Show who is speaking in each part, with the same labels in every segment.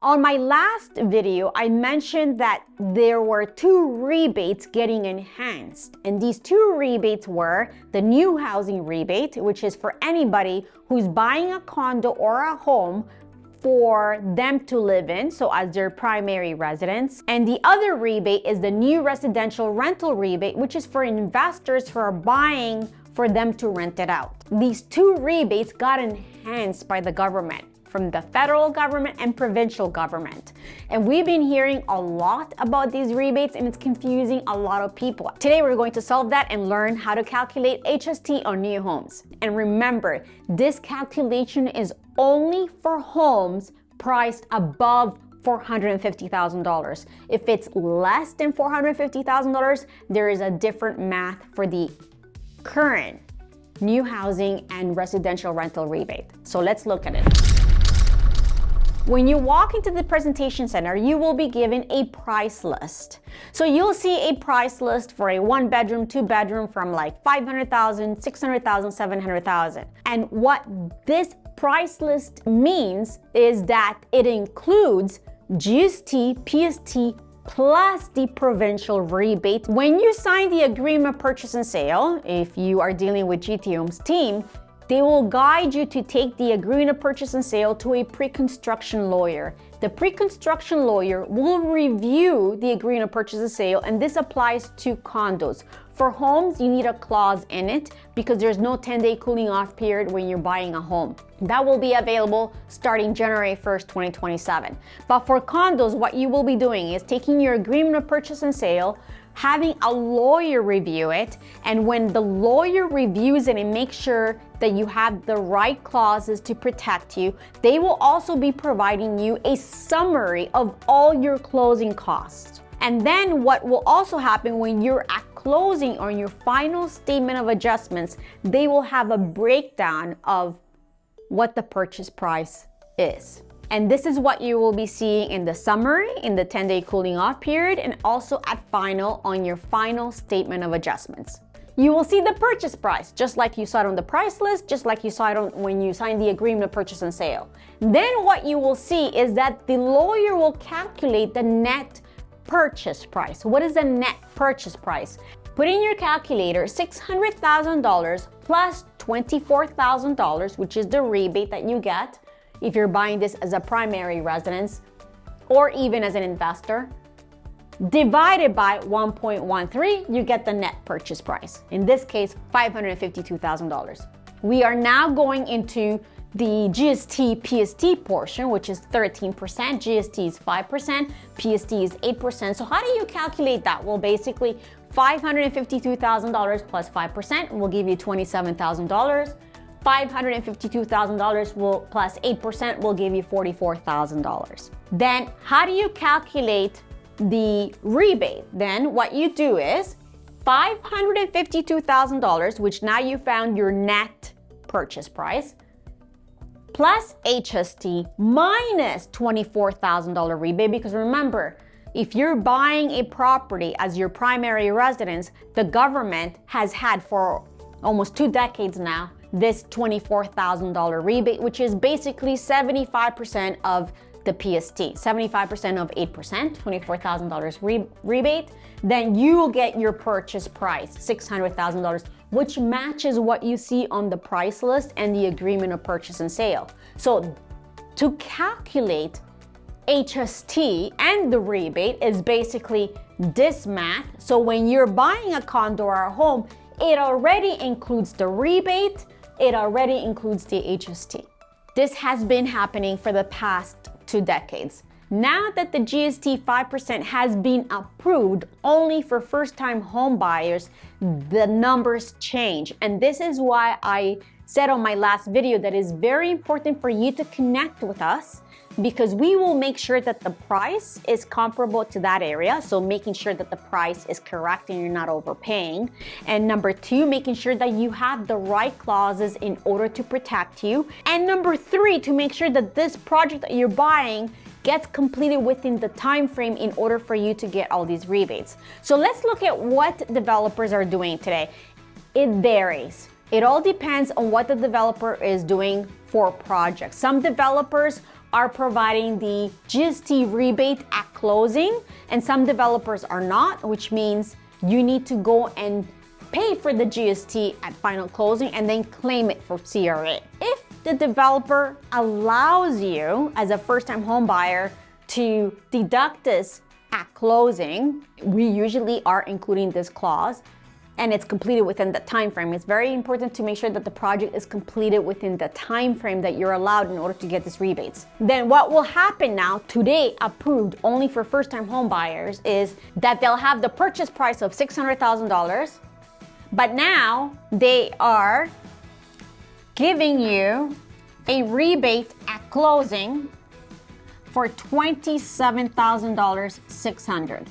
Speaker 1: On my last video, I mentioned that there were 2 rebates getting enhanced. And these 2 rebates were the new housing rebate, which is for anybody who's buying a condo or a home for them to live in, so as their primary residence. And the other rebate is the new residential rental rebate, which is for investors who are buying for them to rent it out. These 2 rebates got enhanced by the government, from the federal government and provincial government. And we've been hearing a lot about these rebates, and it's confusing a lot of people. Today, we're going to solve that and learn how to calculate HST on new homes. And remember, this calculation is only for homes priced above $450,000. If it's less than $450,000, there is a different math for the current new housing and residential rental rebate. So let's look at it. When you walk into the presentation center, you will be given a price list. So you'll see a price list for a 1-bedroom, 2-bedroom from like $500,000, $600,000, $700,000. And what this price list means is that it includes GST, PST, plus the provincial rebate. When you sign the agreement purchase and sale, if you are dealing with GT Homes team, they will guide you to take the agreement of purchase and sale to a pre-construction lawyer. The pre-construction lawyer will review the agreement of purchase and sale, and this applies to condos. For homes, you need a clause in it because there's no 10-day cooling off period when you're buying a home. That will be available starting January 1st, 2027. But for condos, what you will be doing is taking your agreement of purchase and sale, having a lawyer review it, and when the lawyer reviews it and makes sure that you have the right clauses to protect you, they will also be providing you a summary of all your closing costs. And then what will also happen when you're at closing on your final statement of adjustments, they will have a breakdown of what the purchase price is. And this is what you will be seeing in the summary, in the 10-day cooling off period, and also at final on your final statement of adjustments. You will see the purchase price, just like you saw it on the price list, just like you saw it on when you signed the agreement of purchase and sale. Then what you will see is that the lawyer will calculate the net purchase price. What is the net purchase price? Put in your calculator $600,000 plus $24,000, which is the rebate that you get if you're buying this as a primary residence or even as an investor, divided by 1.13, you get the net purchase price. In this case, $552,000. We are now going into the GST PST portion, which is 13%, GST is 5%, PST is 8%. So how do you calculate that? Well, basically $552,000 plus 5% will give you $27,000. $552,000 will plus 8% will give you $44,000. Then how do you calculate the rebate? Then what you do is $552,000, which now you found your net purchase price, plus HST minus $24,000 rebate, because remember, if you're buying a property as your primary residence, the government has had for almost 2 decades now this $24,000 rebate, which is basically 75% of the PST, 75% of 8%, $24,000 rebate, then you will get your purchase price, $600,000, which matches what you see on the price list and the agreement of purchase and sale. So to calculate HST and the rebate is basically this math. So when you're buying a condo or a home, it already includes the rebate, it already includes the HST. This has been happening for the past 2 decades. Now that the GST 5% has been approved only for first-time home buyers, the numbers change. And this is why I said on my last video that it's very important for you to connect with us, because we will make sure that the price is comparable to that area. So making sure that the price is correct and you're not overpaying. And number 2, making sure that you have the right clauses in order to protect you. And number 3, to make sure that this project that you're buying gets completed within the time frame in order for you to get all these rebates. So let's look at what developers are doing today. It varies. It all depends on what the developer is doing for projects. Some developers are providing the GST rebate at closing, and some developers are not, which means you need to go and pay for the GST at final closing and then claim it for CRA. If the developer allows you as a first-time home buyer to deduct this at closing, we usually are including this clause, and it's completed within the time frame. It's very important to make sure that the project is completed within the time frame that you're allowed in order to get these rebates. Then what will happen now, today approved only for first-time home buyers, is that they'll have the purchase price of $600,000, but now they are giving you a rebate at closing for $27,600.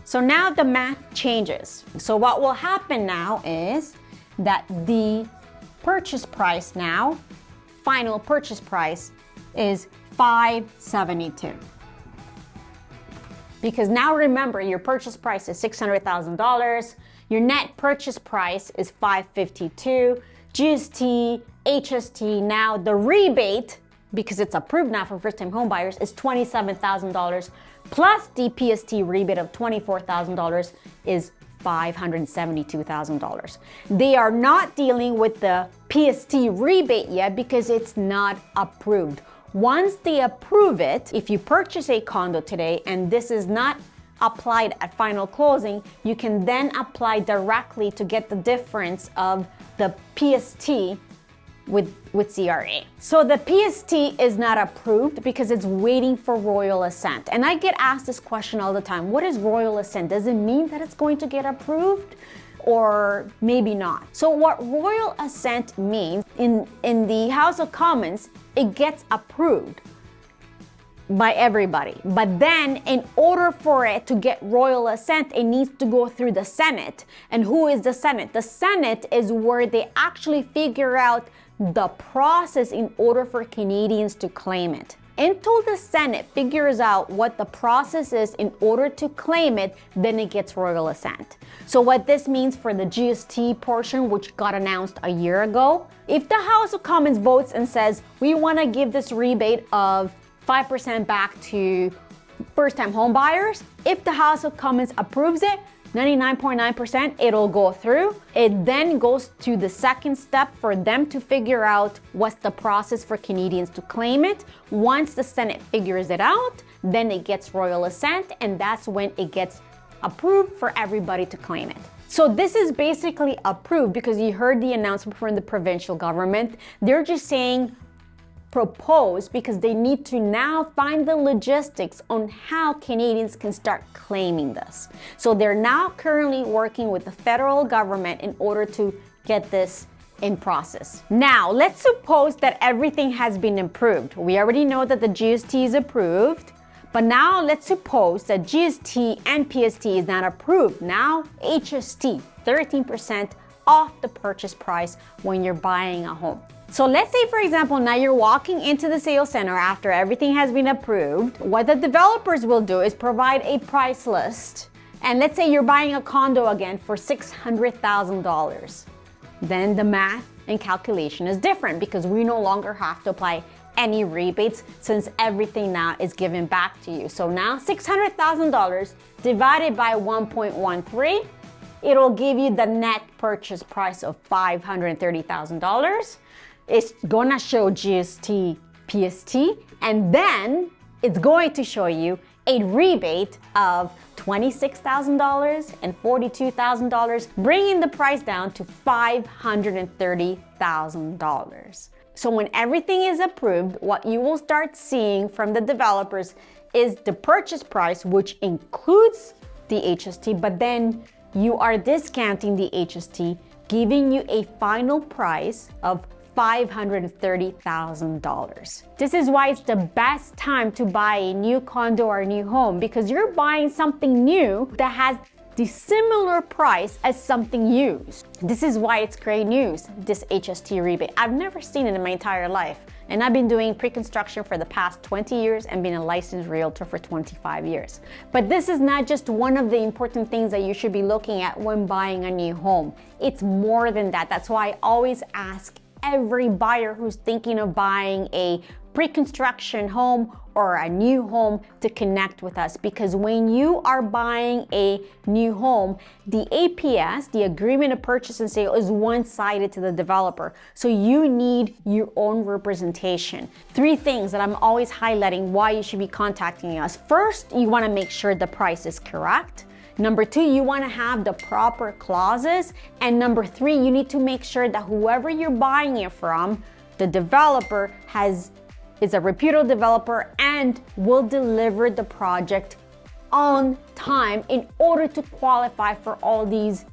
Speaker 1: So now the math changes. So what will happen now is that the purchase price now, final purchase price, is $572. Because now remember, your purchase price is $600,000, your net purchase price is $552, GST, HST, now the rebate, because it's approved now for first-time home buyers, is $27,000, plus the PST rebate of $24,000 is $572,000. They are not dealing with the PST rebate yet because it's not approved. Once they approve it, if you purchase a condo today and this is not applied at final closing, you can then apply directly to get the difference of the PST with CRA. So the PST is not approved because it's waiting for royal assent. And I get asked this question all the time. What is royal assent? Does it mean that it's going to get approved? Or maybe not. So what royal assent means, in the House of Commons, it gets approved by everybody. But then in order for it to get royal assent, it needs to go through the Senate. And who is the Senate? The Senate is where they actually figure out the process in order for Canadians to claim it. Until the Senate figures out what the process is in order to claim it, then it gets royal assent. So what this means for the GST portion, which got announced a year ago, if the House of Commons votes and says, we want to give this rebate of 5% back to first-time home buyers, if the House of Commons approves it, 99.9%, it'll go through. It then goes to the second step for them to figure out what's the process for Canadians to claim it. Once the Senate figures it out, then it gets royal assent, and that's when it gets approved for everybody to claim it. So this is basically approved because you heard the announcement from the provincial government. They're just saying propose because they need to now find the logistics on how Canadians can start claiming this. So they're now currently working with the federal government in order to get this in process. Now, let's suppose that everything has been approved. We already know that the GST is approved, but now let's suppose that GST and PST is not approved. Now, HST, 13% off the purchase price when you're buying a home. So let's say, for example, now you're walking into the sales center after everything has been approved. What the developers will do is provide a price list. And let's say you're buying a condo again for $600,000. Then the math and calculation is different because we no longer have to apply any rebates since everything now is given back to you. So now $600,000 divided by 1.13, it'll give you the net purchase price of $530,000. It's gonna show GST, PST, and then it's going to show you a rebate of $26,000 and $42,000, bringing the price down to $530,000. So when everything is approved, what you will start seeing from the developers is the purchase price, which includes the HST, but then you are discounting the HST, giving you a final price of $530,000. This is why it's the best time to buy a new condo or a new home, because you're buying something new that has the similar price as something used. This is why it's great news, this HST rebate. I've never seen it in my entire life. And I've been doing pre-construction for the past 20 years and been a licensed realtor for 25 years. But this is not just one of the important things that you should be looking at when buying a new home. It's more than that. That's why I always ask every buyer who's thinking of buying a pre-construction home or a new home to connect with us, because when you are buying a new home, the APS, the agreement of purchase and sale, is one-sided to the developer. So you need your own representation. 3 things that I'm always highlighting why you should be contacting us. First, you want to make sure the price is correct. Number 2, you want to have the proper clauses. And number 3, you need to make sure that whoever you're buying it from, the developer is a reputable developer and will deliver the project on time in order to qualify for all these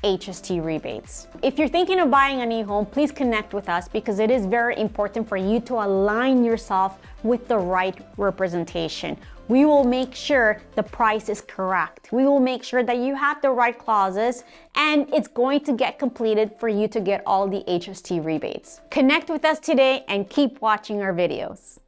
Speaker 1: HST rebates. If you're thinking of buying a new home, please connect with us, because it is very important for you to align yourself with the right representation. We will make sure the price is correct. We will make sure that you have the right clauses, and it's going to get completed for you to get all the HST rebates. Connect with us today and keep watching our videos.